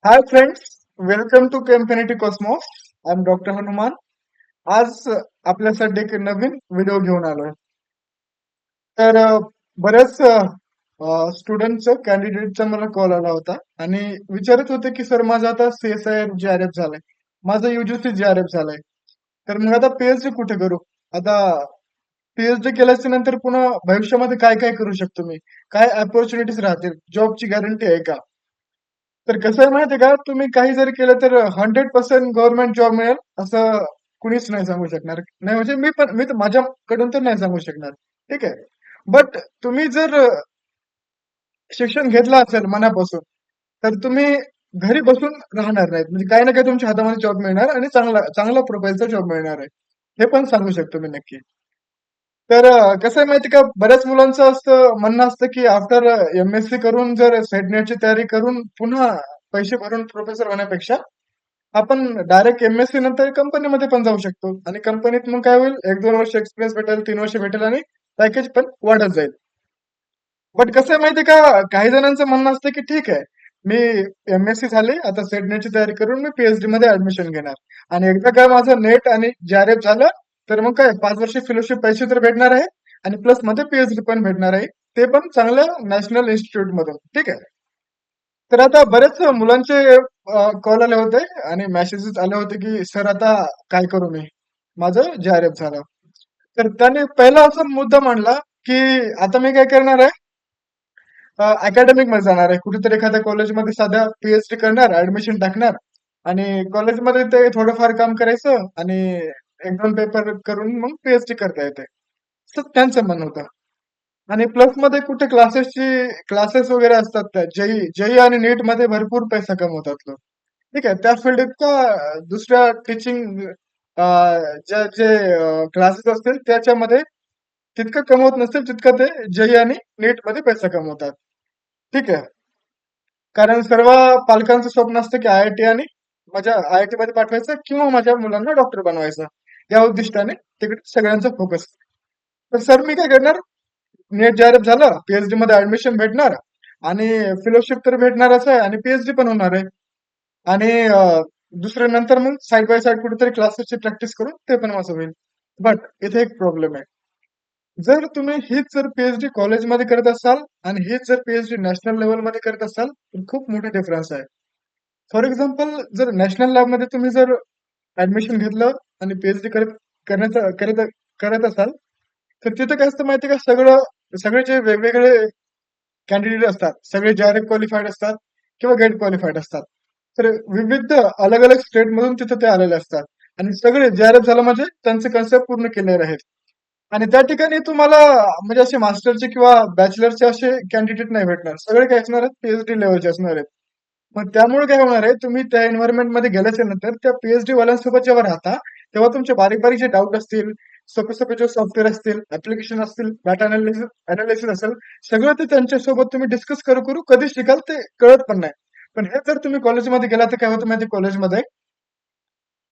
High friends, welcome to community cosmos. I am doctor Hanuman. आज आपल्यासाठी एक नवीन व्हिडिओ घेऊन आलोय. तर बऱ्याच स्टुडंटचं कॅन्डिडेटचा मला कॉल आला होता आणि विचारत होते की सर माझं आता CSIR JRF झालंय, माझं UGC JRF झालंय, तर मग आता पीएचडी कुठे करू? आता पीएचडी केल्याच्या नंतर पुन्हा भविष्यामध्ये काय काय करू शकतो मी? काय अपॉर्च्युनिटीज राहतील? जॉबची गॅरंटी आहे का? तर कसं आहे माहिती आहे का, तुम्ही काही जरी केलं तर 100% गव्हर्नमेंट जॉब मिळेल असं कुणीच नाही सांगू शकणार. नाही म्हणजे मी तर माझ्याकडून तर नाही सांगू शकणार. ठीक आहे. बट तुम्ही जर शिक्षण घेतलं असेल मनापासून, तर तुम्ही घरी बसून राहणार नाहीत. म्हणजे काही ना काही तुमच्या हातामध्ये जॉब मिळणार आणि चांगला चांगला प्रोफाईलचा जॉब मिळणार आहे. हे पण सांगू शकतो मी नक्की. तर कसं आहे माहिती का, बऱ्याच मुलांचं असं म्हणणं असतं, की आफ्टर एम-एस-सी करून जर सेट नेटची तयारी करून पुन्हा पैसे भरून प्रोफेसर होण्यापेक्षा आपण डायरेक्ट एम-एस-सी नंतर कंपनीमध्ये पण जाऊ शकतो आणि कंपनीत मग काय होईल, 1-2 वर्ष एक्सपिरियन्स भेटेल, 3 वर्ष भेटेल आणि पॅकेज पण वाढत जाईल. बट कसं आहे माहिती का, काही जणांचं म्हणणं असतं, की ठीक आहे, मी एम-एस-सी झाली, आता सेट नेटची तयारी करून मी पी-एच-डी मध्ये ऍडमिशन घेणार आणि एकदा काय माझं नेट आणि JRF झालं, तर मग काय 5 वर्ष फेलोशिप पैसे तर भेटणार आहे आणि प्लस मध्ये पी-एच-डी पण भेटणार आहे. ते पण चांगल्या नॅशनल इन्स्टिट्यूट मधून. ठीक आहे. तर आता बरेच मुलांचे कॉल आले होते आणि मेसेजेस आले होते, की सर आता काय करू मी? माझं JRF झालं. तर त्याने पहिला असा मुद्दा मांडला, की आता मी काय करणार आहे, अकॅडमिक मध्ये जाणार आहे. कुठेतरी एखाद्या कॉलेजमध्ये साध्या पी-एच-डी करणार, ऍडमिशन टाकणार आणि कॉलेजमध्ये ते थोडंफार काम करायचं आणि 1-2 पेपर करून मग पी-एच-डी करता येते. असं त्यांचं म्हणणं होतं. आणि प्लस मध्ये कुठे क्लासेस वगैरे असतात त्या जेई आणि नीट मध्ये भरपूर पैसा कमवतात लोक. ठीक आहे. त्या फील्ड इतका दुसऱ्या टीचिंग ज्या जे क्लासेस असतील त्याच्यामध्ये तितकं कमवत नसतील जितकं ते जेई आणि नीट मध्ये पैसा कमवतात. ठीक आहे. कारण सर्व पालकांचं स्वप्न असतं की IIT आणि माझ्या IIT मध्ये पाठवायचं किंवा माझ्या मुलांना डॉक्टर बनवायचं. या उद्दिष्टाने तिकडे सगळ्यांचा फोकस. तर सर मी काय करणार, नेट JRF झालं, पीएचडी मध्ये ऍडमिशन भेटणार आणि फेलोशिप तर भेटणारच आहे आणि पीएचडी पण होणार आहे. आणि दुसऱ्या नंतर मग साइड बाय साइड कुठेतरी क्लासेसची प्रॅक्टिस करून ते पण माझं होईल. बट इथे एक प्रॉब्लेम आहे. जर तुम्ही हीच जर पीएचडी कॉलेजमध्ये करत असाल आणि हीच जर पीएचडी नॅशनल लेव्हलमध्ये करत असाल, तर खूप मोठा डिफरन्स आहे. फॉर एक्झाम्पल जर नॅशनल लॅबमध्ये तुम्ही जर ऍडमिशन घेतलं आणि पीएचडी करण्याचं करत करत असाल, तर तिथं काय असतं माहिती आहे का, सगळे जे वेगवेगळे कॅन्डिडेट असतात, सगळे JRF क्वालिफाईड असतात किंवा गेट क्वालिफाईड असतात. तर विविध अलग-अलग स्टेटमधून तिथं ते आलेले असतात आणि सगळे JRF झालं म्हणजे त्यांचे कन्सेप्ट पूर्ण केलेले आहेत. आणि त्या ठिकाणी तुम्हाला म्हणजे असे मास्टरचे किंवा बॅचलरचे असे कॅन्डिडेट नाही भेटणार. सगळे काय असणार आहेत, पीएचडी लेव्हलचे असणार आहेत. मग त्यामुळे काय होणार आहे, तुम्ही त्या एन्व्हायरमेंट मध्ये गेल्याच्या नंतर त्या पीएचडी वाल्यांसोबत जेव्हा राहता, तेव्हा तुमचे बारीक बारीक जे डाऊट असतील, सोपे सोपे जे सॉफ्टवेअर असतील, ऍप्लिकेशन असतील, डाटा अनालिसिस असेल, सगळं ते त्यांच्यासोबत तुम्ही डिस्कस करू करू कधी शिकाल ते कळत पण नाही. पण हे जर तुम्ही कॉलेजमध्ये गेला तर काय होतं माहिती, कॉलेजमध्ये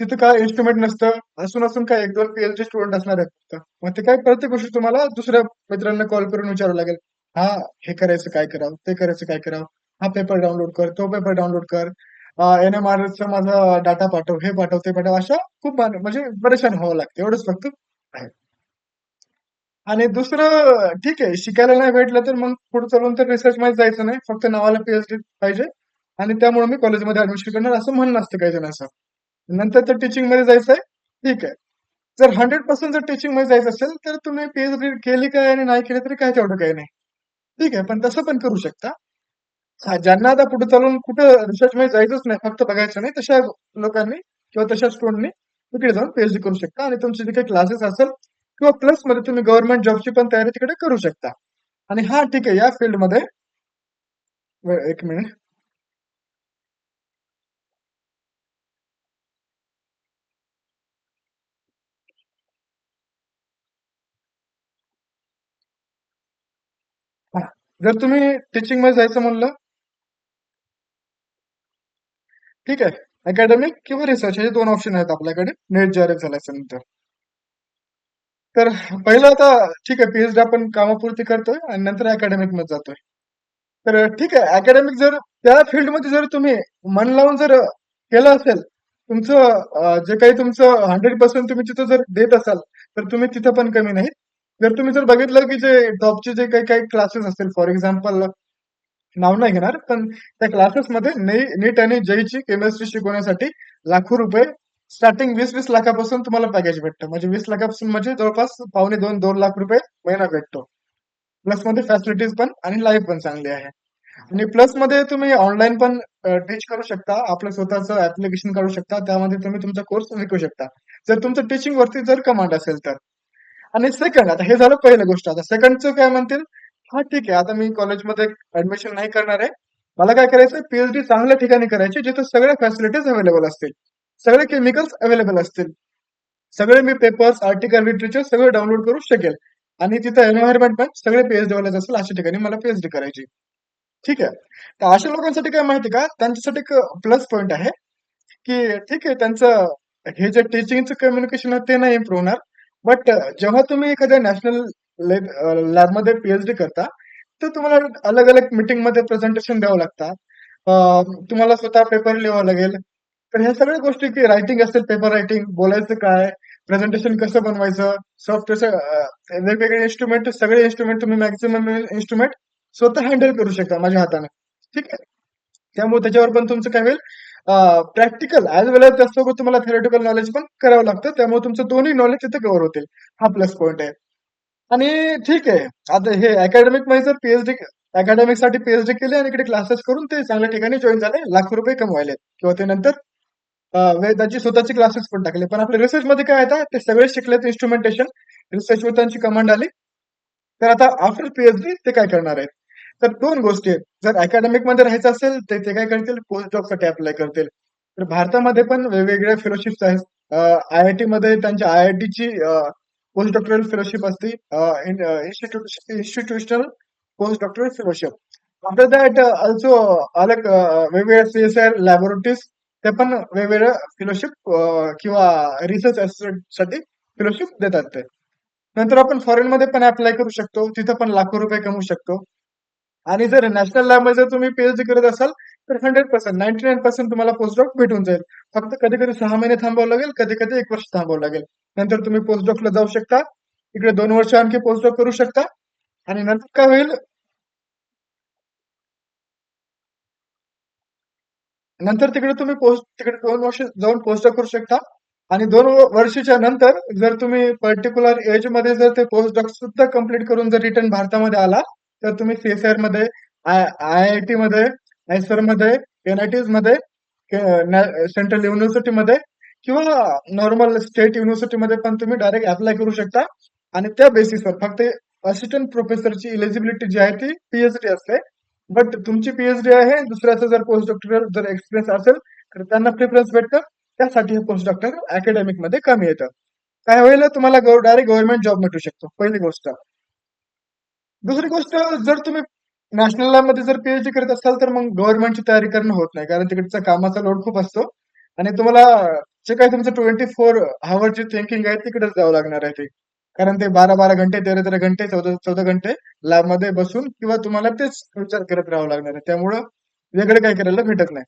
तिथं काय इन्स्ट्रुमेंट नसतं. असून काय 1-2 पीएचडी स्टुडंट असणार आहेत फक्त. मग ते काय प्रत्येक गोष्टी तुम्हाला दुसऱ्या मित्रांना कॉल करून विचारावं लागेल. हा, हे करायचं काय करावं? ते करायचं काय करावं? हा पेपर डाउनलोड कर, तो पेपर डाउनलोड कर. NMRचा माझा डाटा पाठव, हे पाठव, ते पाठव. अशा खूप म्हणजे परेशान व्हावं लागतं. एवढंच फक्त आहे. आणि दुसरं ठीक आहे, शिकायला नाही भेटलं तर मग पुढे चालून तर रिसर्चमध्ये जायचं नाही. फक्त नावाला पीएचडी पाहिजे आणि त्यामुळे मी कॉलेजमध्ये ऍडमिशन करणार असं म्हणणं असतं काही जणांचं. नंतर तर टीचिंग मध्ये जायचंय, ठीक आहे. जर 100% जर टीचिंग मध्ये जायचं असेल, तर तुम्ही पीएचडी केली काय आणि नाही केली तरी काय तेवढं काही नाही. ठीक आहे, पण तसं पण करू शकता. ज्यांना आता पुढे चालून कुठं रिसर्च मध्ये जायचंच नाही, फक्त बघायचं नाही, तशा लोकांनी किंवा तशा स्टुडंटनी तिकडे जाऊन पीएचडी करू शकता आणि तुमचे जे काही क्लासेस असेल किंवा प्लस मध्ये तुम्ही गव्हर्नमेंट जॉबची पण तयारी तिकडे करू शकता. आणि हा ठीक आहे, या फील्डमध्ये एक मिनिट. हा. जर तुम्ही टीचिंग मध्ये जायचं म्हणलं, ठीक आहे, अकॅडमिक किंवा रिसर्च हे 2 ऑप्शन आहेत आपल्याकडे नेट JRF झाल्याच्या नंतर. तर पहिलं आता ठीक आहे, पीएचडी आपण कामापुरती करतोय आणि नंतर अकॅडमिक मध्ये जातोय. तर ठीक आहे, अकॅडमिक जर त्या फील्डमध्ये जर तुम्ही मन लावून जर केलं असेल, तुमचं जे काही तुमचं 100% तुम्ही तिथं जर देत असाल, तर तुम्ही तिथं पण कमी नाहीत. जर तुम्ही जर बघितलं की जे टॉपचे जे काही काही क्लासेस असतील, फॉर एक्झाम्पल नाव नाही घेणार, पण त्या क्लासेसमध्ये नीट आणि जेईची केमिस्ट्री शिकवण्यासाठी लाखो रुपये स्टार्टिंग 20-20 लाखापासून तुम्हाला पॅकेज भेटतं. म्हणजे 20 लाखापासून म्हणजे जवळपास पावणे 2 लाख रुपये महिना भेटतो. प्लस मध्ये फॅसिलिटीज पण आणि लाईफ पण चांगली आहे. आणि प्लस मध्ये तुम्ही ऑनलाईन पण टीच करू शकता. आपलं स्वतःचं ऍप्लिकेशन काढू शकता. त्यामध्ये तुम्ही तुमचा कोर्स शिकू शकता. जर तुमचं टीचिंग वरती जर कमांड असेल तर. आणि सेकंड, आता हे झालं पहिलं गोष्ट. आता सेकंडचं काय म्हणतील, हा ठीक आहे, आता मी कॉलेजमध्ये ऍडमिशन नाही करणार आहे. मला काय करायचं, पीएचडी चांगल्या ठिकाणी करायची जिथे सगळ्या फॅसिलिटीज अवेलेबल असतील, सगळे केमिकल्स अवेलेबल असतील, सगळे मी पेपर्स, आर्टिकल, लिटरेचर सगळं डाउनलोड करू शकेल. आणि तिथं एन्व्हायरमेंट पण सगळे पीएचडी वाल्याच असेल, अशा ठिकाणी मला पीएचडी करायची. ठीक आहे. तर अशा लोकांसाठी काय माहिती का, त्यांच्यासाठी एक प्लस पॉइंट आहे, की ठीक आहे त्यांचं हे जे टीचिंगचं कम्युनिकेशन आहे ते नाही इम्प्रूव्ह होणार. बट जेव्हा तुम्ही एखाद्या नॅशनल लॅबमध्ये पीएचडी करता, तर तुम्हाला अलग अलग मीटिंग मध्ये प्रेझेंटेशन द्यावं लागतात. तुम्हाला स्वतः पेपर लिहावं लागेल. तर ह्या सगळ्या गोष्टी की रायटिंग असेल, पेपर रायटिंग, बोलायचं काय, प्रेझेंटेशन कसं बनवायचं, सॉफ्टवेअर, वेगवेगळे इन्स्ट्रुमेंट, सगळे इन्स्ट्रुमेंट तुम्ही मॅक्झिमम इन्स्ट्रुमेंट स्वतः हँडल करू शकता माझ्या हाताने. ठीक आहे. त्यामुळे त्याच्यावर पण तुमचं काय होईल, प्रॅक्टिकल ऍज वेल एज त्याचसोबत तुम्हाला थेरोटिकल नॉलेज पण करावं लागतं. त्यामुळे तुमचं दोन्ही नॉलेज तिथे कव्हर होतील. हा प्लस पॉईंट आहे. आणि ठीक आहे, आता हे अकॅडमिक मध्ये जर पीएचडी, अकॅडमिक साठी पीएचडी केले आणि इकडे क्लासेस करून ते चांगल्या ठिकाणी जॉईन झाले, लाखो रुपये कमवायले किंवा ते नंतर त्याची स्वतःची क्लासेस पण टाकले. पण आपल्या रिसर्च मध्ये काय आता ते सगळे शिकलेत इन्स्ट्रुमेंटेशन, रिसर्च वर त्यांची कमांड आली. तर आता आफ्टर पीएचडी ते काय करणार आहेत? तर दोन गोष्टी आहेत. जर अकॅडमिक मध्ये राहायचं असेल तर ते काय करतील, पोस्ट जॉब साठी अप्लाय करतील. तर भारतामध्ये पण वेगवेगळ्या फेलोशिप्स आहेत. आयआयटी मध्ये त्यांच्या आयआयटीची पोस्ट डॉक्टरल फेलोशिप असते, institutional post doctoral fellowship. After that also अलग वेगवेगळ्या सीएसआर लॅबोरेटरीज ते पण वेगवेगळ्या फेलोशिप किंवा रिसर्च असिस्टंट साठी फेलोशिप देतात ते. नंतर आपण फॉरेन मध्ये पण अप्लाय करू शकतो, तिथं पण लाखो रुपये कमवू शकतो. आणि जर नॅशनल लॅब मध्ये जर तुम्ही पीएचडी करत असाल, तर 100%, 99% तुम्हाला पोस्टडॉक भेटून जाईल. फक्त कधी कधी 6 महिने थांबावं लागेल, कधी कधी 1 वर्ष थांबावं लागेल. नंतर तुम्ही पोस्टडॉकला जाऊ शकता, इकडे 2 वर्ष आणखी पोस्टडॉक करू शकता. आणि नंतर काय होईल, नंतर तिकडे तुम्ही तिकडे 2 वर्ष जाऊन पोस्ट करू शकता. आणि 2 वर्षाच्या नंतर जर तुम्ही पर्टिक्युलर एज मध्ये जर ते पोस्ट डॉक सुद्धा कम्प्लीट करून जर रिटर्न भारतामध्ये आला, तर तुम्ही सीएसआर मध्ये, आयआयटी मध्ये, आयसर मध्ये, एनआयटीज मध्ये, सेंट्रल युनिव्हर्सिटी मध्ये किंवा नॉर्मल स्टेट युनिव्हर्सिटी मध्ये पण तुम्ही डायरेक्ट अप्लाय करू शकता. आणि त्या बेसिसवर फक्त असिस्टंट प्रोफेसरची इलिजिबिलिटी जी आहे ती पीएचडी असते. बट तुमची पीएचडी आहे, दुसऱ्याचं जर पोस्ट डॉक्टरल जर एक्सपिरियन्स असेल, तर त्यांना प्रिफरन्स भेटतं. त्यासाठी हे पोस्ट डॉक्टर अकॅडमिक मध्ये कमी येतं. काय होईल, तुम्हाला डायरेक्ट गव्हर्नमेंट जॉब भेटू शकतो, पहिली गोष्ट. दुसरी गोष्ट, जर तुम्ही नॅशनल लॅब मध्ये जर पीएचडी करत असाल, तर मग गव्हर्नमेंटची तयारी करणं होत नाही, कारण तिकडचा कामाचा लोड खूप असतो. आणि तुम्हाला जे काही तुमचं 24 आवर थिंकिंग आहे तिकडेच जावं लागणार आहे ते. कारण ते 12-12 घंटे, 13-13 घंटे, 14-14 घंटे लॅबमध्ये बसून किंवा तुम्हाला तेच विचार करत राहावं लागणार आहे. त्यामुळं वेगळं काही करायला भेटत नाही.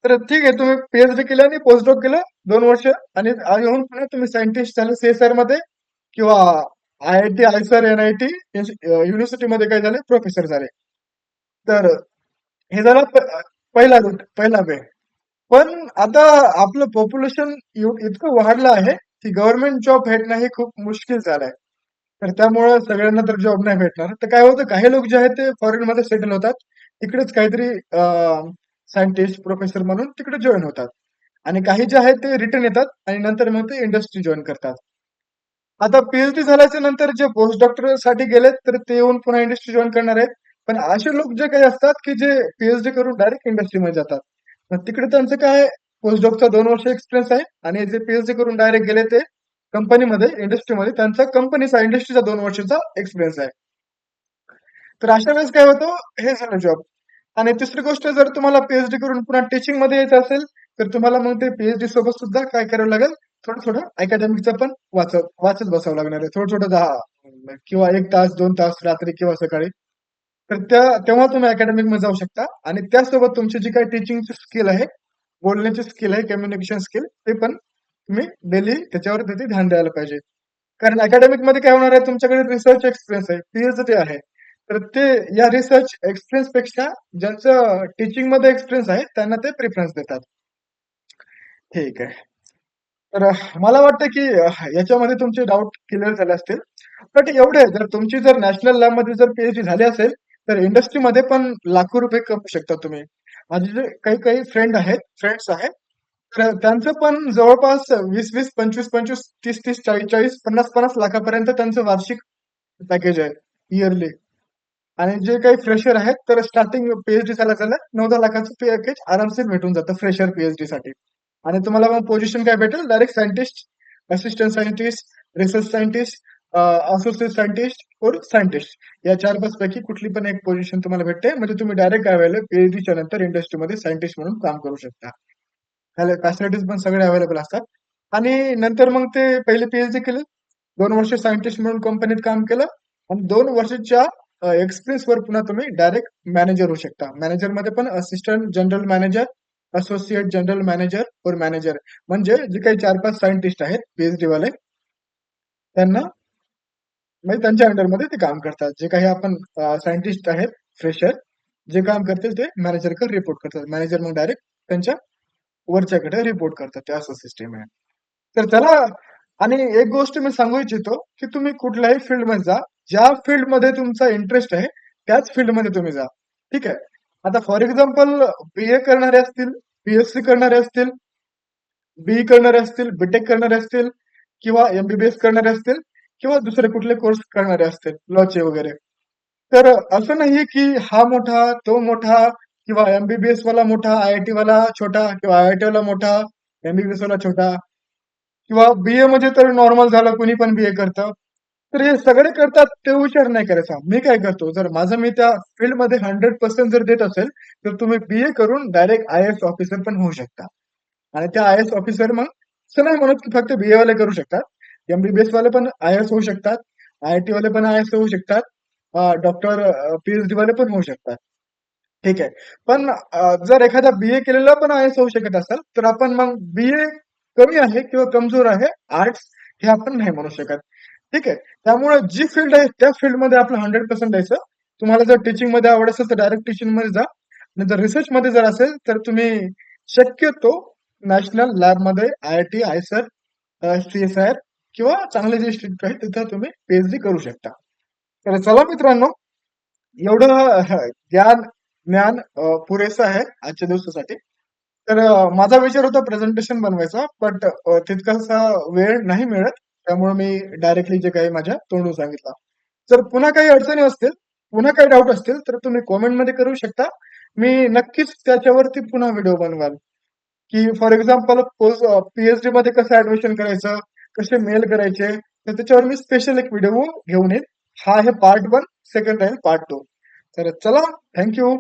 तर ठीक आहे, तुम्ही पीएचडी केलं आणि पोस्टडॉक केलं 2 वर्ष, आणि येऊन पुन्हा तुम्ही सायंटिस्ट झाले सीएसआर मध्ये किंवा आयआयटी, आयसर, एनआयटी युनिव्हर्सिटी मध्ये काय झाले, प्रोफेसर झाले. तर हे झालं पहिला रूट, पहिला वे. पण आता आपलं पॉप्युलेशन इतकं वाढलं आहे की गव्हर्नमेंट जॉब भेटणं हे खूप मुश्किल झालंय. तर त्यामुळं सगळ्यांना तर जॉब नाही भेटणार. तर काय होतं, काही लोक जे आहेत ते फॉरेन मध्ये सेटल होतात, तिकडेच काहीतरी सायंटिस्ट, प्रोफेसर म्हणून तिकडे जॉईन होतात. आणि काही जे आहेत ते रिटर्न येतात आणि नंतर मग ते इंडस्ट्री जॉईन करतात. आता पीएचडी झाल्याच्या नंतर जे पोस्ट डॉक्टर साठी गेलेत, तर ते येऊन पुन्हा इंडस्ट्री जॉईन करणार आहेत. पण असे लोक जे काही असतात की जे पीएचडी करून डायरेक्ट इंडस्ट्रीमध्ये जातात, मग तिकडे त्यांचं काय, पोस्ट डॉकचा 2 वर्ष एक्सपिरियन्स आहे, आणि जे पीएचडी करून डायरेक्ट गेले ते कंपनीमध्ये, इंडस्ट्रीमध्ये त्यांचा कंपनीचा इंडस्ट्रीचा 2 वर्षाचा एक्सपिरियन्स आहे. तर अशा वेळेस काय होतं, हे झालं जॉब. आणि तिसरी गोष्ट, जर तुम्हाला पीएचडी करून पुन्हा टीचिंग मध्ये यायचं असेल, तर तुम्हाला मग ते पीएचडी सोबत सुद्धा काय करावं लागेल, थोडं थोडं अकॅडमिकचं पण वाचत वाचत बसावं लागणार आहे, थोडं थोडं 10 किंवा 1 तास 2 तास रात्री किंवा सकाळी. तर तेव्हा तुम्ही अकॅडमिकमध्ये जाऊ शकता आणि त्यासोबत तुमची जी काही टीचिंगची स्किल आहे, बोलण्याची स्किल आहे, कम्युनिकेशन स्किल ते पण तुम्ही डेली त्याच्यावर तिथे ध्यान द्यायला पाहिजे. कारण अकॅडमिकमध्ये काय होणार आहे तुमच्याकडे रिसर्च एक्सपिरियन्स आहे, पी-एच-डी आहे. तर ते या रिसर्च एक्सपिरियन्सपेक्षा ज्यांचं टीचिंगमध्ये एक्सपिरियन्स आहे त्यांना ते प्रिफरन्स देतात. ठीक आहे. तर मला वाटतं की याच्यामध्ये तुमचे डाउट क्लिअर झाले असतील. बट एवढे जर तुमची जर नॅशनल लॅबमध्ये जर पी-एच-डी झाली असेल, तर इंडस्ट्रीमध्ये पण लाखो रुपये कमवू शकता तुम्ही. माझे जे काही फ्रेंड्स आहेत, तर त्यांचं पण जवळपास 20-20, 25-25, 30-30, 40-40, 50-50 लाखापर्यंत त्यांचं वार्षिक पॅकेज आहे इयरली. आणि जे काही फ्रेशर आहेत, तर स्टार्टिंग पी-एच-डी झाल्या 9-10 लाखाचं पॅकेज आरामशीर भेटून जातं फ्रेशर पी-एच-डी साठी. आणि तुम्हाला मग पोझिशन काय भेटेल? Direct scientist, assistant scientist, research scientist, associate scientist और सायंटिस्ट या 4-5 पैकी कुठली पण एक पोझिशन तुम्हाला भेटते. म्हणजे तुम्ही डायरेक्ट काय व्हायला पी-एच-डीच्या नंतर इंडस्ट्रीमध्ये सायंटिस्ट म्हणून काम करू शकता. फॅसिलिटीज पण सगळे अवेलेबल असतात. आणि नंतर मग ते पहिले पी-एच-डी केली, 2 वर्ष सायंटिस्ट म्हणून कंपनीत काम केलं आणि 2 वर्षाच्या एक्सपिरियन्सवर पुन्हा तुम्ही डायरेक्ट मॅनेजर होऊ शकता. मॅनेजरमध्ये पण assistant general manager, associate general manager और मॅनेजर म्हणजे जे काही 4-5 सायंटिस्ट आहेत पी-एच-डी वाले त्यांना म्हणजे त्यांच्या अंडरमध्ये ते काम करतात. जे काही आपण सायंटिस्ट आहेत, फ्रेशर जे काम करतील ते मॅनेजरकडे रिपोर्ट करतात. मॅनेजर मग डायरेक्ट त्यांच्या वरच्याकडे रिपोर्ट करतात. ते असं सिस्टम आहे. तर चला आणि एक गोष्ट मी सांगू इच्छितो, की तुम्ही कुठल्याही फील्डमध्ये जा. ज्या फील्डमध्ये तुमचा इंटरेस्ट आहे, त्याच फील्डमध्ये तुम्ही जा. ठीक आहे. आता फॉर एक्झाम्पल बी-ए करणारे असतील, बी-एस-सी करणारे असतील, बी-ई करणारे असतील, बी-टेक करणारे असतील किंवा एम-बी-बी-एस करणारे असतील किंवा दुसरे कुठले कोर्स करणारे असतील, लॉचे वगैरे. तर असं नाहीये की हा मोठा, तो मोठा किंवा एम-बी-बी-एस वाला मोठा, आय-आय-टी वाला छोटा किंवा आय-आय-टी वाला मोठा, एम-बी-बी-एस वाला छोटा किंवा बी-ए म्हणजे तर नॉर्मल झालं, कोणी पण बी-ए करतं. तर हे सगळे करतात ते विचार नाही करायचा. मी काय करतो, जर माझं मी त्या फील्डमध्ये 100% जर देत असेल, तर तुम्ही बी-ए करून डायरेक्ट आय-ए-एस ऑफिसर पण होऊ शकता. आणि त्या आय-ए-एस ऑफिसर मग असं नाही म्हणत की फक्त बी-ए वाले करू शकतात. एम-बी-बी-एस वाले पण आय-ए-एस होऊ शकतात. आय-आय-टी वाले पण आय-ए-एस होऊ शकतात. डॉक्टर, पी-एच-डी वाले पण होऊ शकतात. ठीक आहे. पण जर एखादा बी-ए केलेला पण आय-ए-एस होऊ शकत असेल, तर आपण मग बी-ए कमी आहे किंवा कमजोर आहे आर्ट्स हे आपण नाही म्हणू शकत. ठीक आहे. त्यामुळे जी फील्ड आहे त्या फील्डमध्ये आपलं 100% द्यायचं. तुम्हाला जर टीचिंगमध्ये आवड असेल तर डायरेक्ट टीचिंगमध्ये जा. आणि जर रिसर्चमध्ये जर असेल तर तुम्ही शक्यतो नॅशनल लॅबमध्ये आय-आय-टी, आयसर, सी-एस-आय-आर किंवा चांगले जे इन्स्टिट्यूट आहेत तिथं तुम्ही पी-एच-डी करू शकता. तर चला मित्रांनो, एवढं ज्ञान पुरेसं आहे आजच्या दिवसासाठी. तर माझा विचार होता प्रेझेंटेशन बनवायचा, बट तितकासा वेळ नाही मिळत. त्यामुळे मी डायरेक्टली जे काही माझ्या तोंडून सांगितलं. जर पुन्हा काही अडचणी असतील, पुन्हा काही डाऊट असतील, तर तुम्ही कॉमेंटमध्ये करू शकता. मी नक्कीच त्याच्यावरती पुन्हा व्हिडिओ बनवाल. की फॉर एक्झाम्पल पी-एच-डी मध्ये कसं ऍडमिशन करायचं, कसे मेल करायचे, तर त्याच्यावर मी स्पेशल एक व्हिडिओ घेऊन येईन. हा आहे पार्ट 1, सेकंड आहे पार्ट 2. तर चला, थँक्यू.